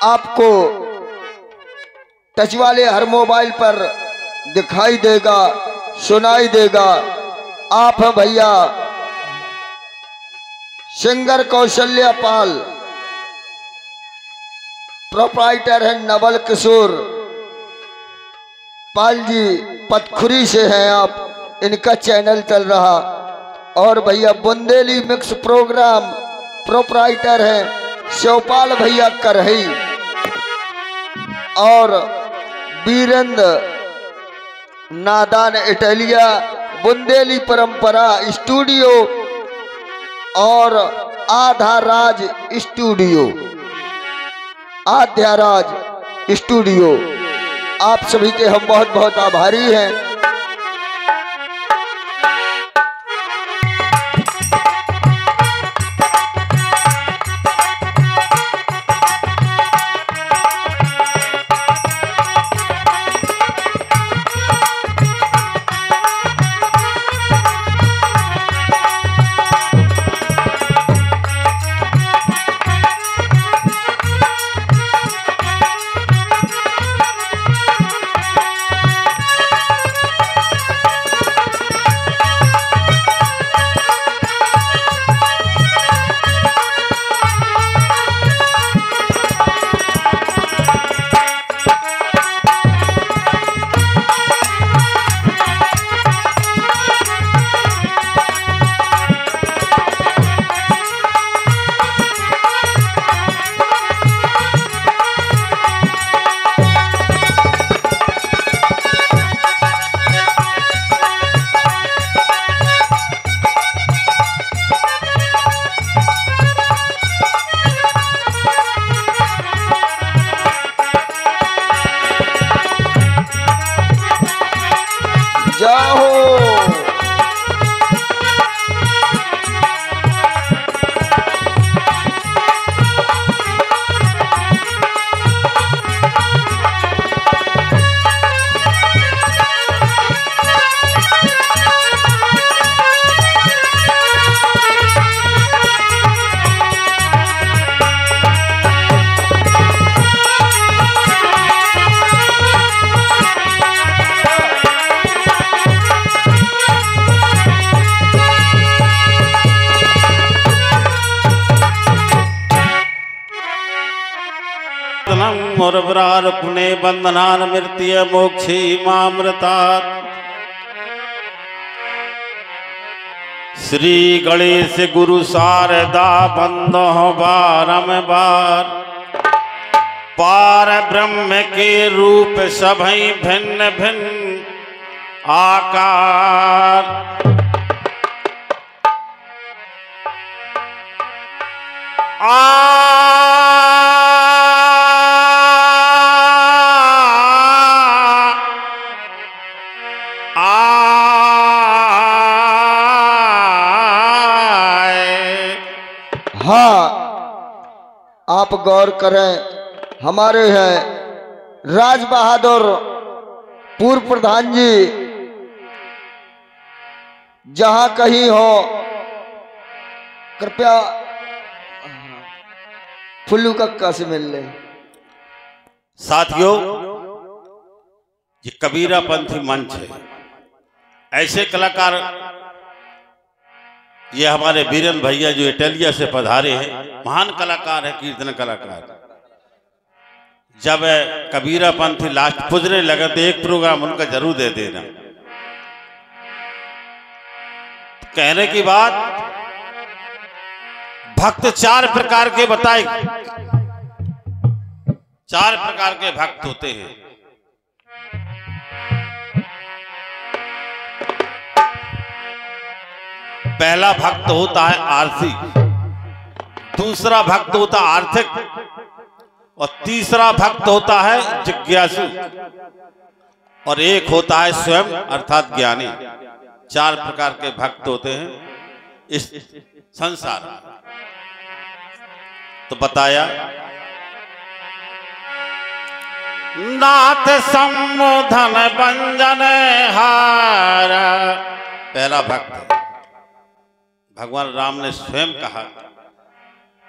आपको टच वाले हर मोबाइल पर दिखाई देगा, सुनाई देगा। आप हैं भैया सिंगर कौशल्या पाल, प्रोप्राइटर है नवल किशोर पाल जी, पतखुरी से हैं आप, इनका चैनल चल रहा। और भैया बुंदेली मिक्स प्रोग्राम प्रोप्राइटर हैं शिवपाल भैया करही, और वीरेंद्र नादान इटालिया बुंदेली परंपरा स्टूडियो और आधाराज स्टूडियो, आध्याराज स्टूडियो। आप सभी के हम बहुत बहुत आभारी हैं। मुरब्रार पुने बंधनान मृत्य मोक्षी मामृतात्। श्री गणेश गुरु शारदा बंदो बारंबार, पार ब्रह्म के रूप सभई भिन्न भिन्न आकार। आप गौर करें, हमारे हैं राज बहादुर पूर्व प्रधान जी, जहां कहीं हो कृपया फुल्लू कक्का से मिल ले। साथियों, ये कबीरा पंथी मंच है। ऐसे कलाकार, ये हमारे वीरेंद्र भैया जो इटालिया से पधारे हैं, महान कलाकार है, कीर्तन कलाकार। जब कबीरा पंथी लास्ट पुजने लगे तो एक प्रोग्राम उनका जरूर दे देना। कहने की बात, भक्त चार प्रकार के बताए, चार प्रकार के भक्त होते हैं। पहला भक्त होता है आरसी, दूसरा भक्त होता है आर्थिक, और तीसरा भक्त होता है जिज्ञासु, और एक होता है स्वयं अर्थात ज्ञानी। चार प्रकार के भक्त होते हैं इस संसार में। तो बताया, नाथ सम्मोधन भंजन हार, पहला भक्त है। भगवान राम ने स्वयं कहा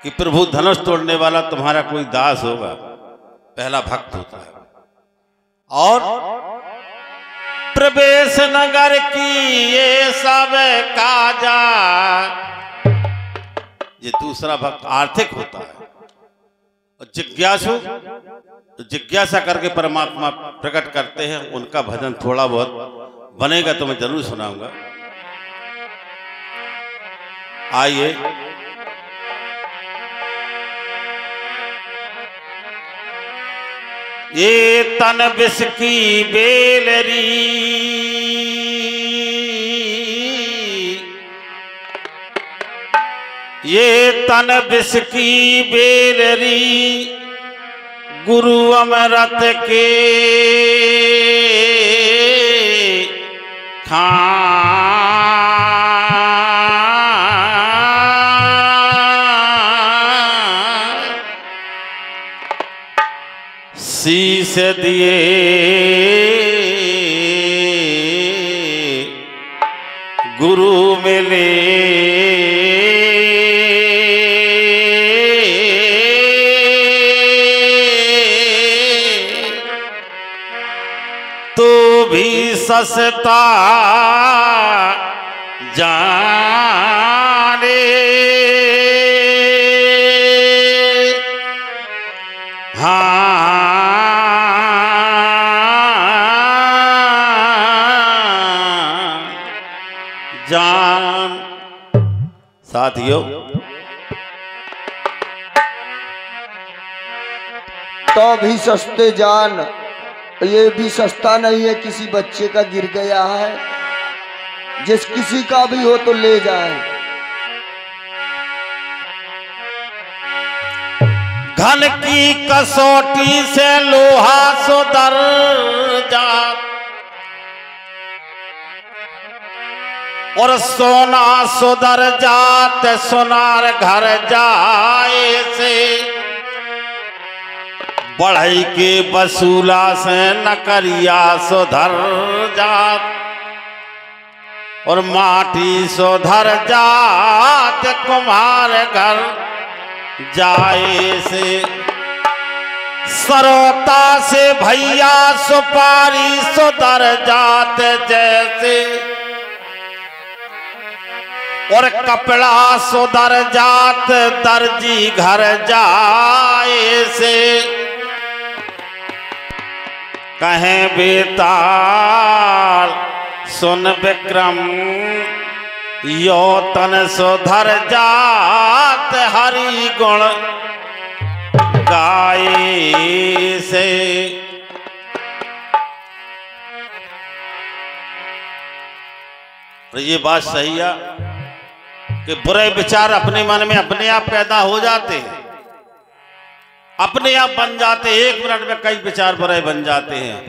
कि प्रभु धनुष तोड़ने वाला तुम्हारा कोई दास होगा। पहला भक्त होता है। और प्रवेश नगर की ये सब काजा, ये दूसरा भक्त आर्थिक होता है। और जिज्ञासु जिज्ञासा करके परमात्मा प्रकट करते हैं, उनका भजन थोड़ा बहुत बनेगा तो मैं जरूर सुनाऊंगा। आइए ये तन विष की बेलरी, ये तन विष की बेलरी, गुरु अमृत के शीश दिए गुरु मिले, तो भी सस्ता जाने, जान। साथियों, तो भी सस्ते जान, ये भी सस्ता नहीं है, किसी बच्चे का गिर गया है, जिस किसी का भी हो तो ले जाए। घन की कसौटी से लोहा सुधर जात, और सोना सुधर जात सोनार घर जाए से, बढ़ई के वसूला से नकरिया सुधर जात, और माटी सुधर जात कुम्हार घर जाए से, सरोता से भैया सुपारी सुधर जात जैसे, और कपड़ा सुधर जात दर्जी घर जाए से, कहें बेताल सुन विक्रम यो तन सुधर जात हरि गुण गाए से। तो ये बात सही है कि बुरे विचार अपने मन में अपने आप पैदा हो जाते हैं, अपने आप बन जाते हैं, 1 मिनट में कई विचार बुरे बन जाते हैं।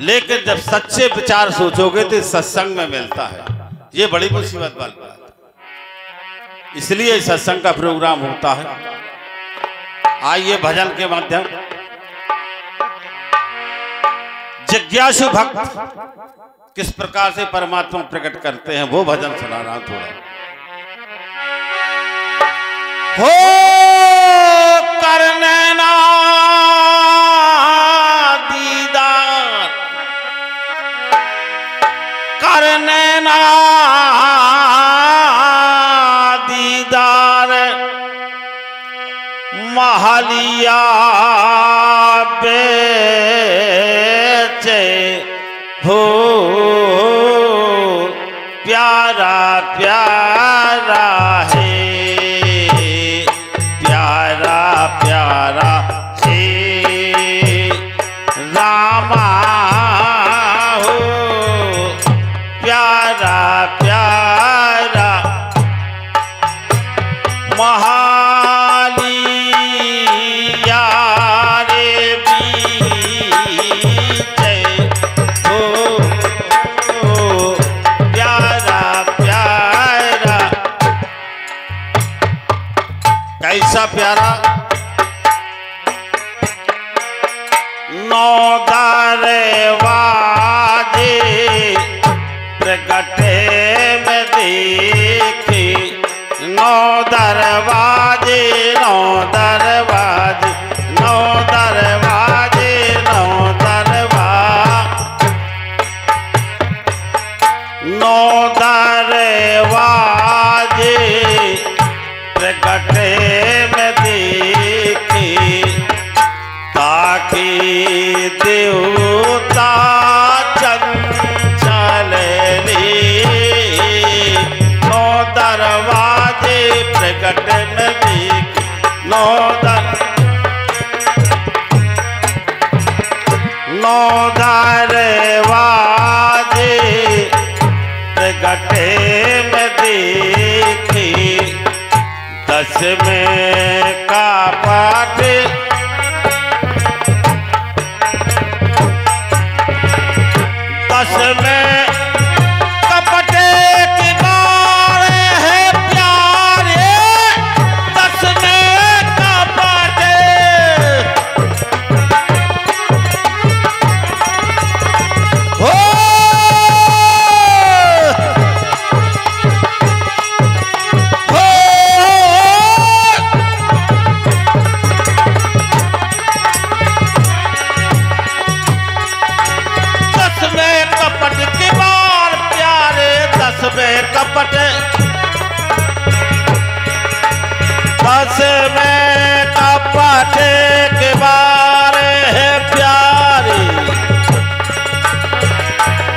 लेकिन जब सच्चे विचार सोचोगे तो सत्संग में मिलता है, ये बड़ी मुसीबत वाली बात है। इसलिए सत्संग का प्रोग्राम होता है। आइए भजन के माध्यम जिज्ञासु भक्त किस प्रकार से परमात्मा प्रकट करते हैं वो भजन सुना रहा हूं थोड़ा। हो करने ना दीदार, करने ना दीदार, महलिया बेचे हो प्यारा प्यारा है, प्यारा प्यारा है रामा हो, प्यारा प्यारा महालिया रे बीचे हो प्यारा प्यारा। कैसा प्यारा नौधारे वाजे गटे में देखी 10 में का पाठ 10 में कपटे की बारे है प्यारे 10 में कपटे हो 10 में कपट की बार प्यारे 10 में कपट 10 में कपट के बारे है प्यारे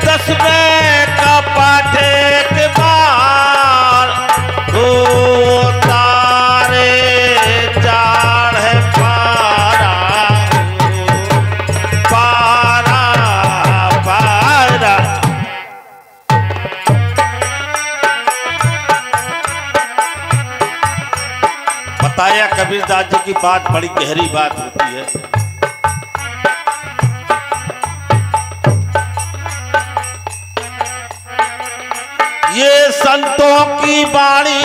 10 में कपट के बार हो तारे चार है पारा पारा पारा बताया कबीरदास जी की बात बड़ी गहरी बात होती है। ये संतों की वाणी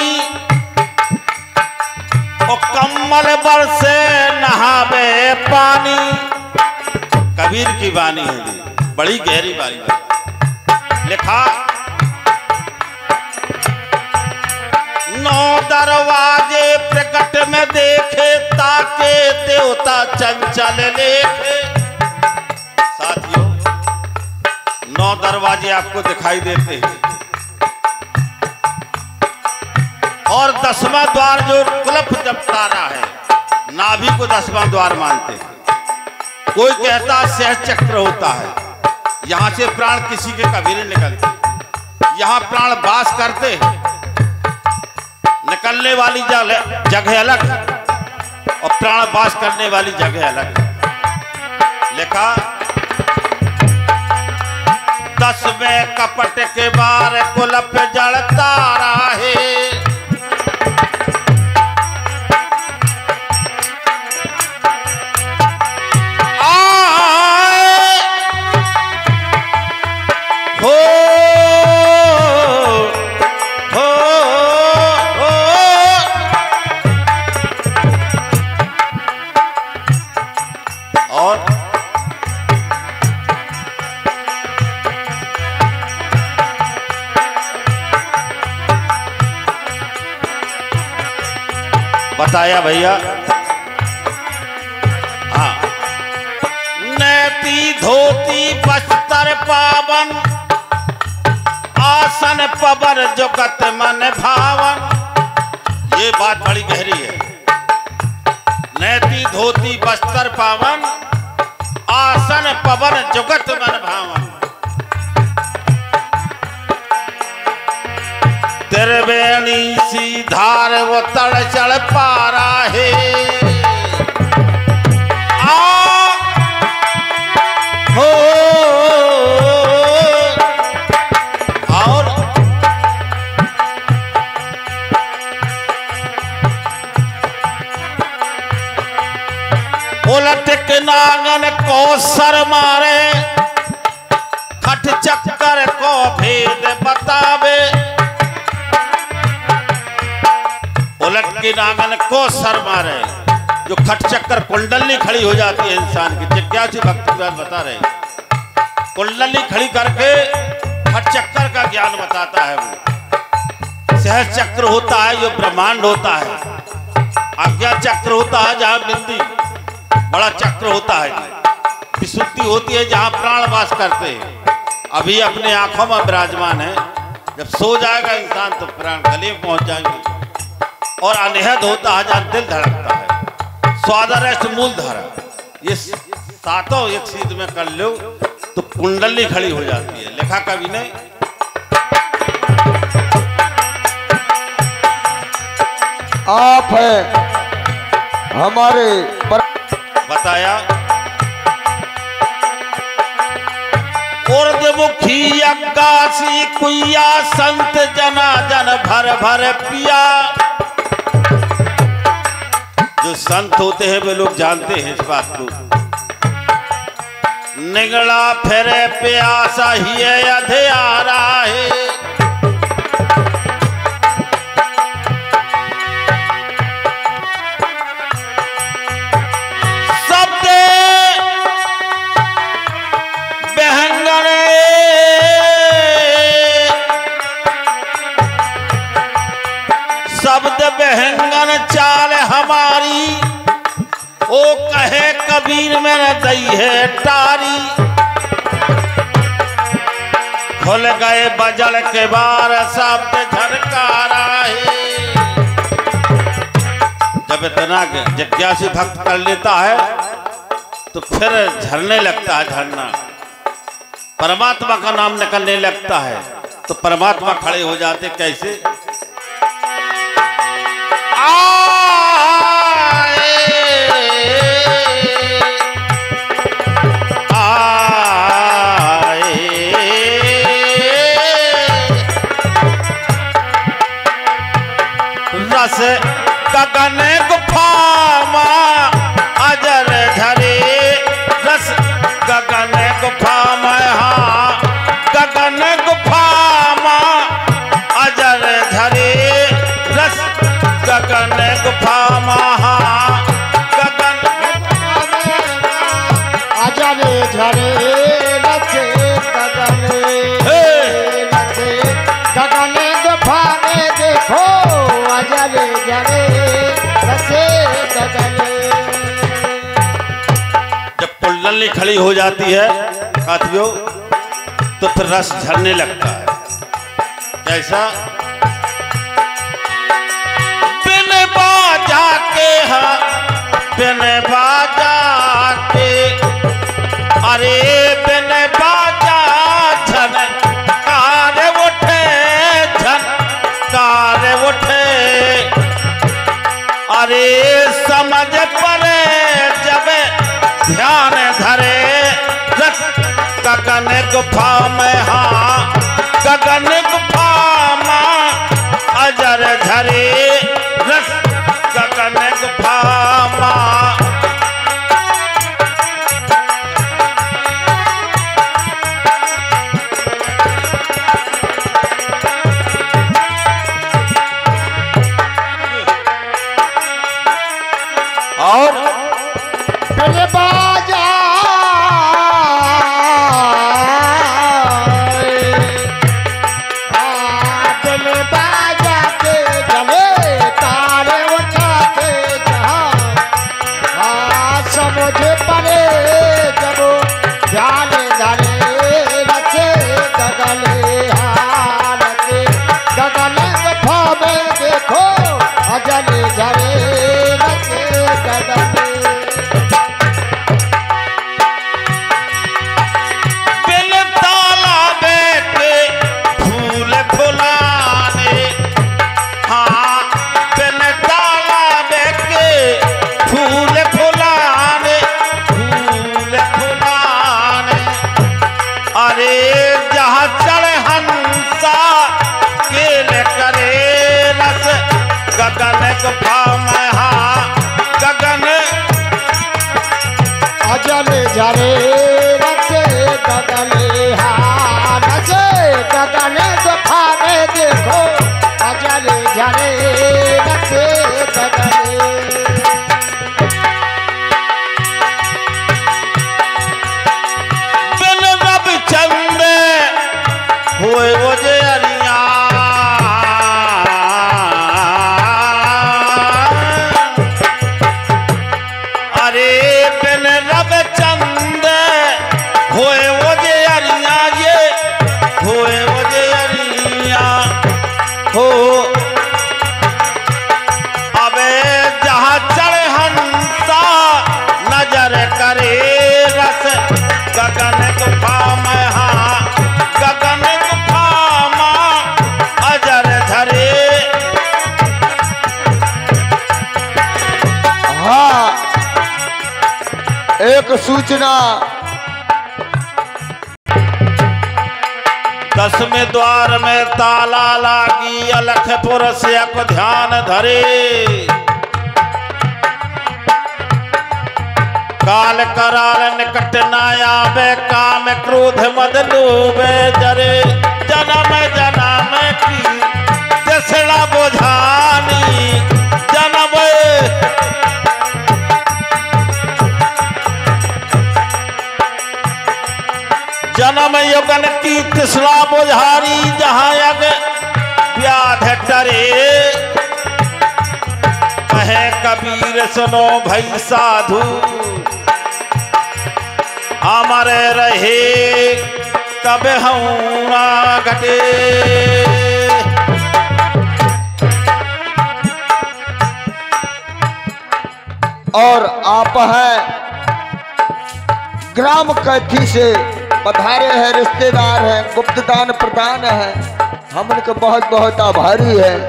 और कम्मल पर से नहावे पानी कबीर की वाणी है जी, बड़ी गहरी वाणी है। लिखा 9 दरवाजे प्रकट में देखे ताके देवता चंचल लेखे। साथियों 9 दरवाजे आपको दिखाई देते हैं और 10वां द्वार जो कुलप जपता रहा है नाभि को 10वां द्वार मानते हैं। कोई कहता सहज चक्र होता है, यहां से प्राण किसी के कभी नहीं निकलते, यहां प्राण वास करते हैं। निकलने वाली जगह अलग और प्राण वास करने वाली जगह अलग। लिखा 10 में कपट के बार कुलप जड़ता रहे बताया भैया। हाँ नैती धोती बस्तर पावन आसन पबर जुगत मन भावन। ये बात बड़ी गहरी है। नैती धोती बस्तर पावन आसन पबर जुगत मन भावन। त्रिवेणी सी धार वो तड़ चढ़ पारा है हो और उलट के नागन को सर मारे खट चक्कर को भेद बतावे। उलट के नागन को सर मारे जो खट चक्कर कुंडली खड़ी हो जाती है इंसान की। जिज्ञासु भक्त बता रहे कुंडली खड़ी करके खट चक्कर का ज्ञान बताता है। वो सहज चक्र होता है जो ब्रह्मांड होता है। आज्ञा चक्र होता है जहां बिंदी बड़ा चक्र होता है। विशुद्धि होती है जहां प्राण वास करते हैं। अभी अपने आंखों में विराजमान है, जब सो जाएगा इंसान तो प्राण गले में पहुंच जाएंगे। और अनिहद होता है जहां दिल धड़कता है। स्वादरस मूलधारा ये सातों एक सीध में कर लो तो कुंडली खड़ी हो जाती है। लिखा कवि ने आप है हमारे बताया ही अक्कासी कुइया संत जना जन भर भर पिया। जो संत होते हैं वे लोग जानते हैं इस बात को। निगला फिरे प्यासा ही अधेरा है। शब्द बहंगन चाल हमारी, ओ कहे कबीर में न दई है टारी। खुल गए बजल के बार शब्द झरकारा है। जब इतना जिज्ञासु भक्त कर लेता है तो फिर झरने लगता है झरना, परमात्मा का नाम निकलने लगता है। तो परमात्मा खड़े हो जाते कैसे? रस गगन गुफा मां अजर झरे। रस गगन गुफा में हाँ गगन गुफा मां अजर झरे। रस गगन गुफा महा गगन अजर झरे। रस गगन गगन गुफा में देखो अजर झरे। रस गगन। जब कुल्लनी खड़ी हो जाती है साथियों तो फिर रस झरने लगता है। कैसा? बिन बाजा के अरे बिन बाजा झन कार उठे झन कार उठे। अरे समझ पड़े जब ध्यान धरे। रस गगन गुफा में हाँ गगन गुफा मां अजर झरे। रस गगन गुफा मां और बिन बाजा बिन बाजा के जले तारे उठाते जहाँ समझ पड़े जब ध्यान धरे। रसे गगले हाँ रसे गगन गुफा में देखो अजल झरे। रसे गगन गगन गुफा में हाँ गगन अजल झरे। रसे गगले हाँ रसे गगन गुफा में देखो अजल झरे। रसे गगले बिन रब चंद हुए वो जे अरिया। बिन रब चंद होए वो जे अरिया ये होए वो जे अरिया हो। अबे जहाँ चढ़े हंसा नजर करे। रस गगन गुफा में हाँ गगन गुफा मां अजर झरे। हाँ एक सूचना दसवें द्वार में ताला लागी, अलखपुर से अक ध्यान धरे। काल कराल निकट न आवे, काम क्रोध मद लोभे जरे। जन्म जन्म की दसड़ा बोझानी, जन्म जन्म युगन की तिसरा बोझारी, जहां यग व्याध डरे। कहे कबीर सुनो भई साधु, अमर रहे कब हूं ना घटे। और आप हैं ग्राम कैथी से पधारे हैं, रिश्तेदार हैं, गुप्तदान प्रदान है। हम उनके बहुत बहुत आभारी हैं,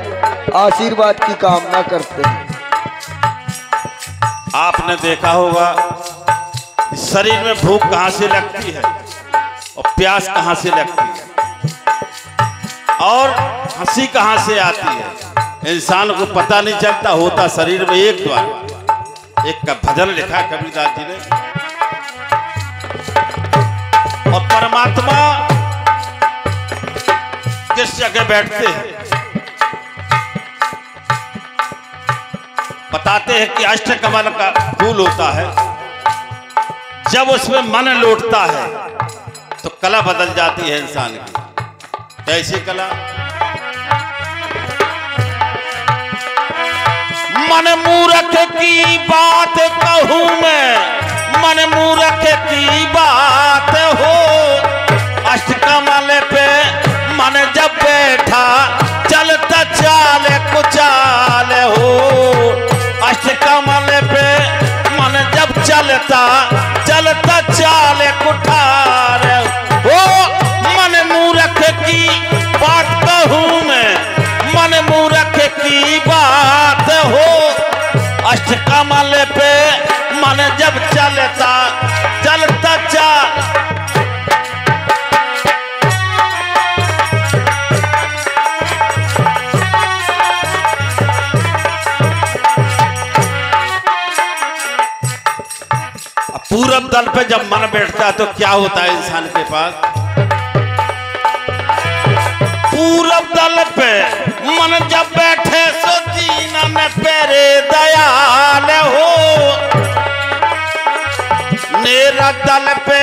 आशीर्वाद की कामना करते हैं। आपने देखा होगा शरीर में भूख कहां से लगती है और प्यास कहां से लगती है और हंसी कहां से आती है, इंसान को पता नहीं चलता। होता शरीर में एक द्वार। एक का भजन लिखा कबीरदास जी ने, और परमात्मा किस जगह बैठते हैं बताते हैं कि अष्टकमल का फूल होता है। जब उसमें मन लौटता है तो कला बदल जाती है इंसान की। कैसी कला? मन मूर्ख की बात कहूं मैं, मन मूर्ख की बात हो। अष्टकमल पे मन जब बैठा, चलता चाल कुचाल हो। अष्टकमल पे मन जब चलता, चलता चाल कुठार हो। मन मूर्ख की बात कहूं मैं, मन मूर्ख की बात हो। अष्टकमल पे मन जब चलता, चलता चाल। पूरब दल पे जब मन बैठता है तो क्या होता है इंसान के पास? पूरब दल पे मन जब बैठे सो दीन में पेरे दयाल हो। मेरा दल पे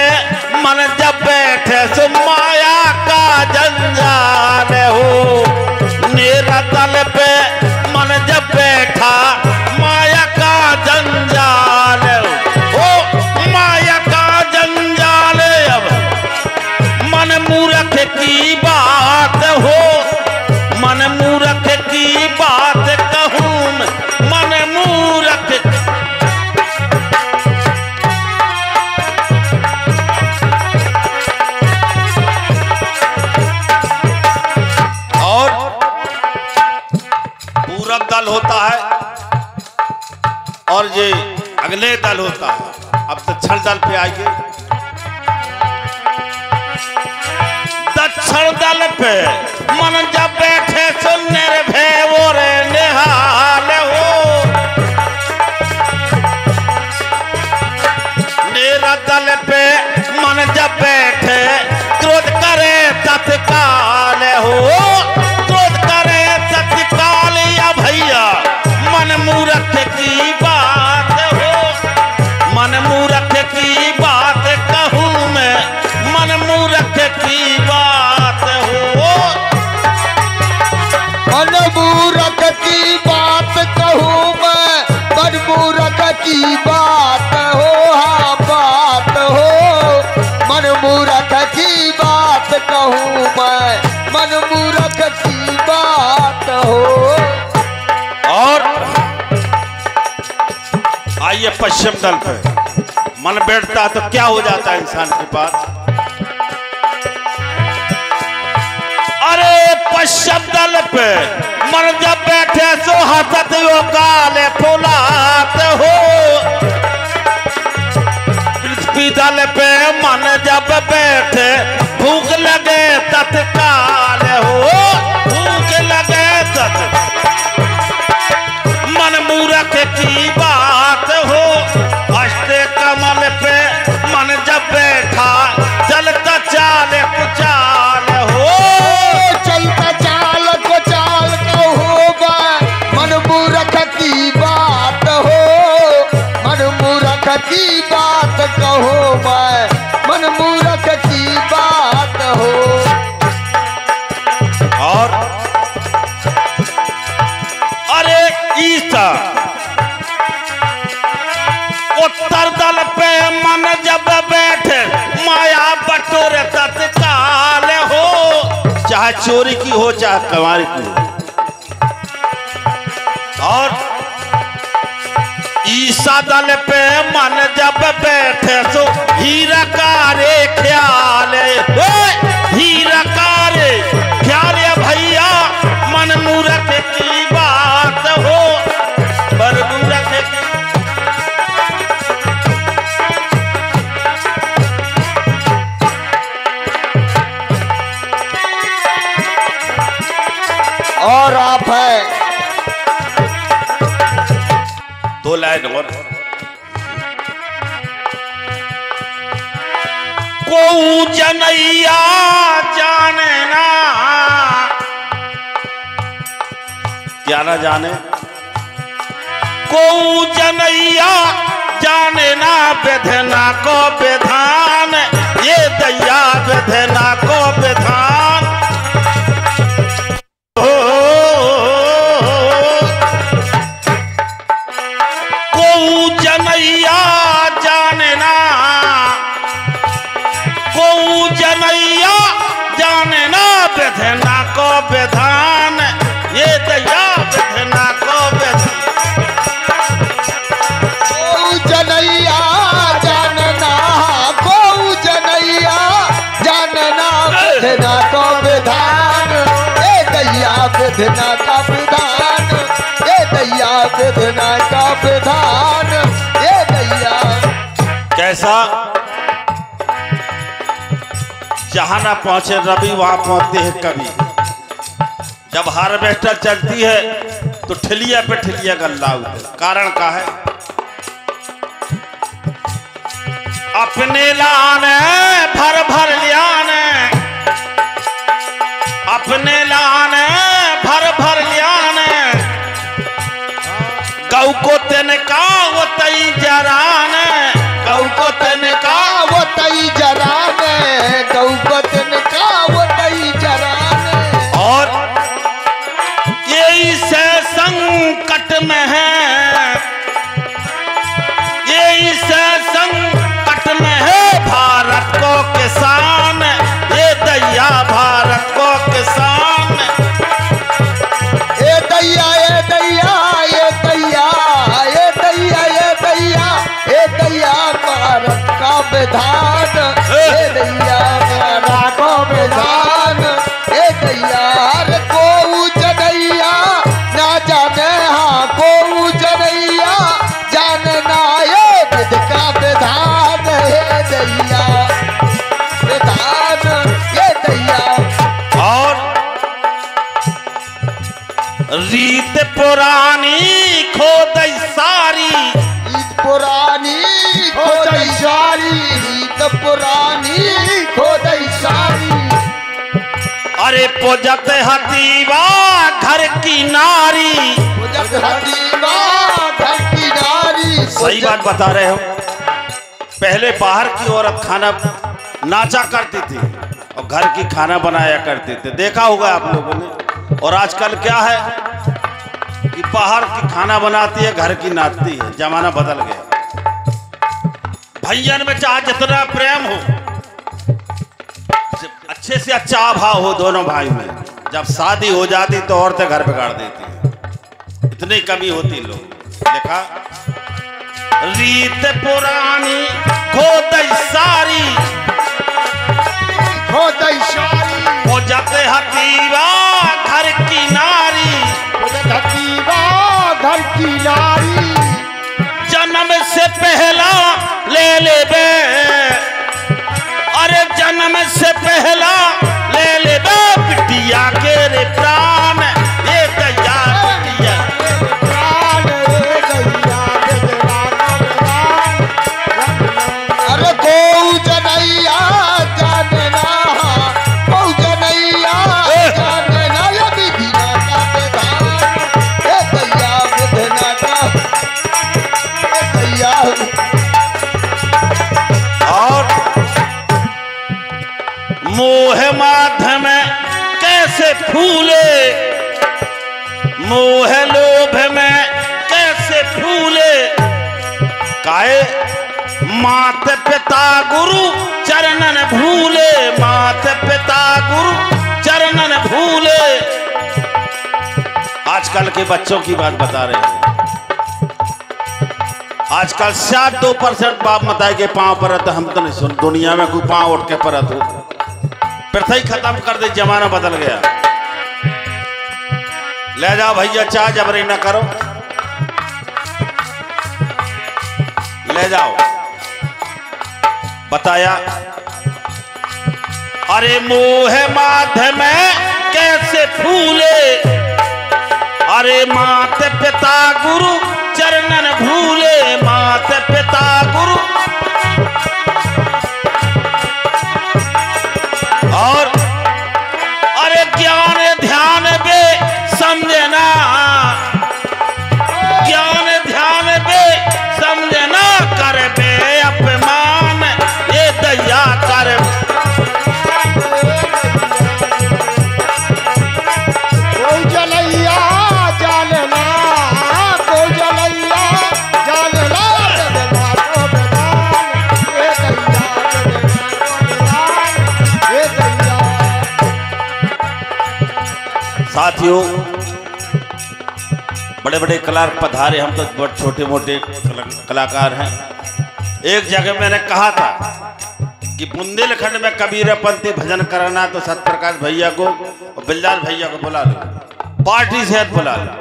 मन जब बैठे सो माया का जंजाल हो। मेरा दल पे मन जब बैठा, माया का जंजाल हो। माया का जंजाल अब मन मूर्ख की बात हो। मन मूर्ख की बात कहूं मैं, मन मूर्ख। और पूरब दल होता है और ये अगले दल होता है। अब दक्षिण दल पे आइए। दक्षिण दल पे मन जब बैठे सो निर्भय और निहाल हो। मेरा दल पे मन जब बैठे, क्रोध करे तत्काल हो। क्रोध करे तत्काल या भैया, मन मूर्ख की बात हो। मन मूर्ख की बात कहूं मैं, मन मूर्ख की बात हो। मन मूर्ख की बात कहूं मैं, मन मूर्ख की बात हो। हाँ बात हो। मन मूर्ख की बात कहूं मैं, मन मूर्ख की बात हो। और आइए पश्चिम दल पे मन बैठता तो क्या हो जाता है इंसान के पास? अरे पश्चिम दल पे मन जब बैठे सो हंसत वो काले फुलात हो। पृथ्वी दल पे मन जब बैठे, भूख लगे तत्काल जब बैठे माया बटोर तत्काल हो, चाहे चोरी की हो चाहे कमारी की हो। और ईसा दल पे मन जब बैठे सो हीरा कारे ख्याल, हीरा कारे ख्याल भैया मन मूरख की बात हो, पर मूरख की। और आप है दो लाइन और। को जनैया जाने ना, क्या ना जाने, को जनैया जाने ना विधना को विधान, ये दैया विधना को विधान। जनैया जानना, को जनैया जानना विधना को विधान, ये दैया विधना को विधान। को जनैया जानना, को जनैया जानना विधना को विधान, ये दैया विधना का विधान, ये दैया विधना का विधान, ये दैया। कैसा जहां ना पहुंचे रवि वहां पहुंचते हैं कभी। जब हार्वेस्टर चलती है तो ठिलिया पे ठिलिया गल्ला उठे, कारण का है अपने लाने भर भर लियाने, अपने लाने भर भर लियाने, गौ को तिनका वो तई जराने, गौ को तिनका वो तई जराने, गौ को तिनका वो तई जराने। और यही से संकट में है, यही से संकट में है भारत को किसान, ये दैया भारत को किसान। ये दैया, ये दैया, ये दैया, ये दैया, ये दैया, ये दैया भारत का विधान, ये दैया भारत का विधान, ये दैया। अरे को जनैया ना जाने, हाँ को जनैया जानना ये विध का विधान, ये दैया विधान, ये दैया। और रीत पुरानी खो दई सारी, रीत पुरानी खो दई सारी, रीत पुरानी खो दई सारी। अरे पूजत हतीवा घर की नारी, पूजत हतीवा घर की नारी। सही बात बता रहे हो। पहले बाहर की औरत खाना नाचा करती थी और घर की खाना बनाया करती थी, देखा होगा आप लोगों ने। और आजकल क्या है कि बाहर की खाना बनाती है, घर की नाचती है। जमाना बदल गया। भैयन में चाहे जितना प्रेम हो, अच्छे से अच्छा भाव हो दोनों भाई में, जब शादी हो जाती तो औरतें घर बिगाड़ देती हैं। इतनी कमी होती लोग। देखा रीत पुरानी खो दई सारी, खो दई सारी। हो जाते हतीवा घर की नारी, पूजत हतीवा घर की नारी। जन्म से पहला ले ले बे, अरे जन्म से पहला ले ले बे बिटिया के रे प्राण, ये दैया बिटिया प्राण, ये दैया प्राण। अरे को जनैया जानना, को जनैया जानना ये विधना का विधान, ये दैया विधना का, ये दैया। और मोह माध्यम कैसे फूले, मोह लोभ में कैसे फूले, काहे मात पिता गुरु चरणन भूले, मात पिता गुरु चरणन भूले। आजकल के बच्चों की बात बता रहे हैं। आजकल शायद 2% बाप मताए के पांव परत, हम तो नहीं सुन दुनिया में कोई पांव उठ के परत हो। प्रथा ही खत्म कर दे, जमाना बदल गया। ले जाओ भैया, चाय जबरी न करो, ले जाओ। बताया अरे मोह माध्य में कैसे फूले, अरे मात पिता गुरु चरणन भूले, मात पिता गुरु। और अरे ज्ञान ध्यान बे समझना, ज्ञान ध्यान बे समझना, कर बे अपमान ये दया कर। कोई जलैया जानना, कोई जलैया जानना, साथियों, बड़े बड़े कलाकार पधारे, हम तो बहुत छोटे मोटे कलाकार हैं। एक जगह मैंने कहा था कि बुंदेलखंड में कबीरपंथी भजन कराना तो सत्यप्रकाश भैया को और बिल्लाल भैया को बुला लो, पार्टी से बुला लो।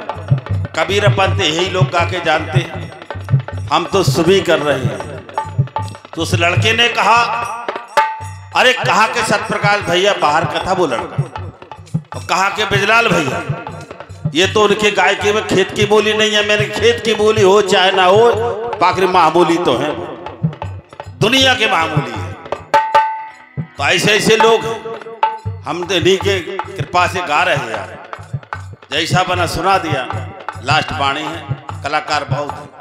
कबीरपंथी यही लोग गा के जानते हैं, हम तो सुबह कर रहे हैं। तो उस लड़के ने कहा अरे कहा के सत्यप्रकाश भैया बाहर कथा वो लड़का, और कहा के बिजलाल भैया ये तो उनके गायकी में खेत की बोली नहीं है। मैंने खेत की बोली हो चाहे ना हो, पाखरी मामूली तो है, दुनिया के मामूली है। तो ऐसे ऐसे लोग हम तो इन्हीं के कृपा से गा रहे हैं यार। जैसा बना सुना दिया, लास्ट वाणी है, कलाकार बहुत है।